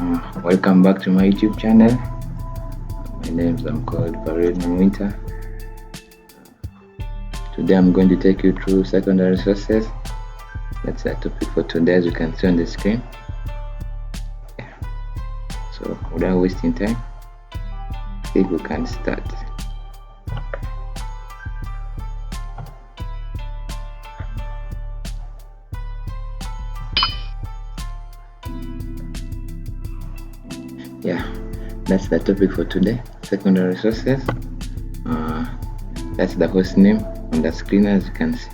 Welcome back to my YouTube channel. My name is called Winter. Today I'm going to take you through secondary sources. That's the topic for today, as you can see on the screen. So without wasting time, I think we can start. That's the topic for today, secondary sources. That's the host name on the screen, as you can see,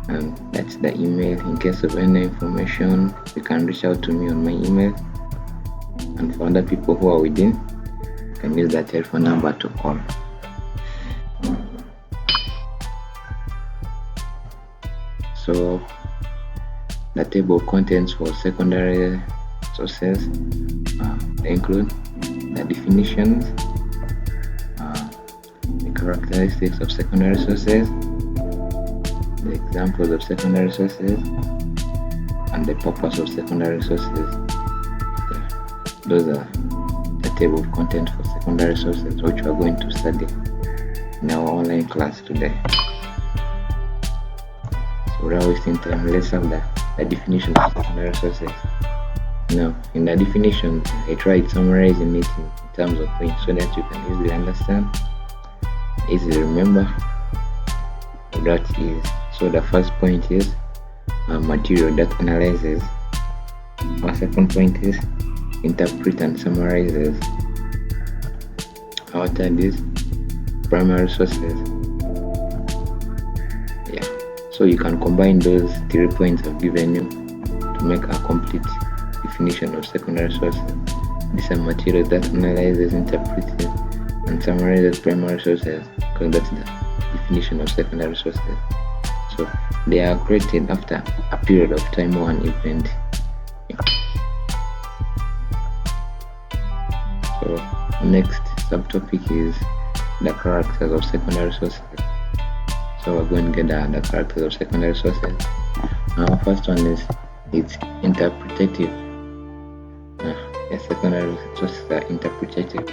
and that's the email. In case of any information, you can reach out to me on my email, and for other people who are within, you can use that telephone number to call. So the table of contents for secondary sources include the definitions, the characteristics of secondary sources, the examples of secondary sources, and the purpose of secondary sources. Those are the table of contents for secondary sources, which we are going to study in our online class today. So without wasting time, let's have the definition of secondary sources. Now, in the definition, I tried summarizing it in terms of points so that you can easily understand, easily remember what that is. So the first point is material that analyzes. Our second point is interpret and summarizes. Our third is primary sources. So you can combine those 3 points I've given you to make a complete definition of secondary sources. These are materials that analyzes, interprets, and summarizes primary sources, because that's the definition of secondary sources. So they are created after a period of time or an event. So next subtopic is the characters of secondary sources. So we're going to get the characters of secondary sources. Our first one is it's interpretative. The secondary sources are interpretative.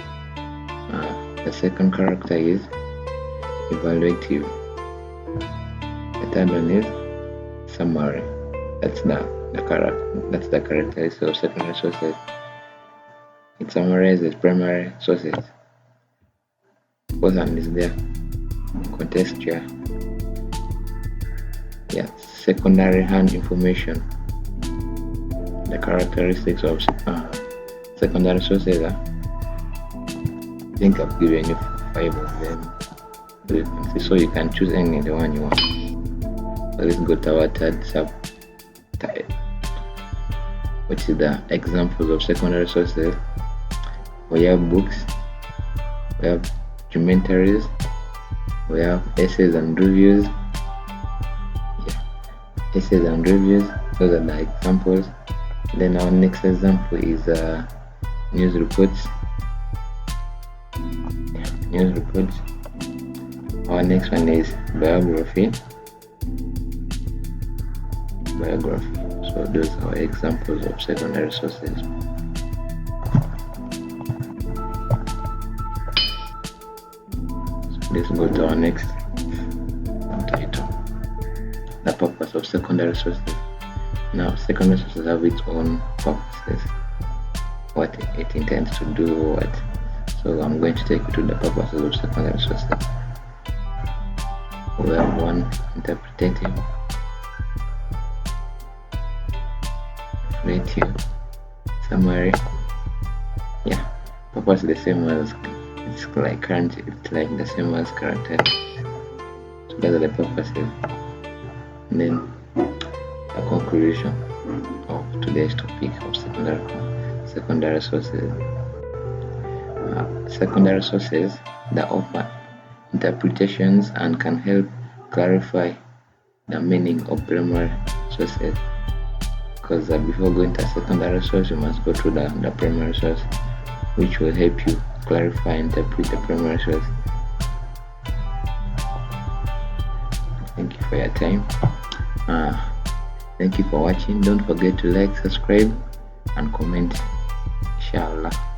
The second character is evaluative. The third one is summary. That's the characteristic of secondary sources. It summarizes primary sources. Fourth one is there contextual. Secondary hand information. The characteristics of secondary sources are, I think I've given you 5 of them, so you can choose any the one you want. So let's go to our third subtype, which is the examples of secondary sources. We have books, we have documentaries, we have essays and reviews. Essays and reviews, those are the examples. Then our next example is news reports. News reports. Our next one is biography. So those are examples of secondary sources. So let's go to our next title. The purpose of secondary sources. Now, secondary sources have its own purposes, what it intends to do, So I'm going to take you to the purposes of secondary sources. We have one, interpretative, creative, summary. Purpose is the same as it's like the same as character. So those are the purposes. And then a conclusion of today's topic of secondary sources. Secondary sources that offer interpretations and can help clarify the meaning of primary sources. Because before going to a secondary source, you must go through the primary source, which will help you clarify and interpret the primary source. Thank you for your time. Thank you for watching. Don't forget to like, subscribe, and comment, inshallah.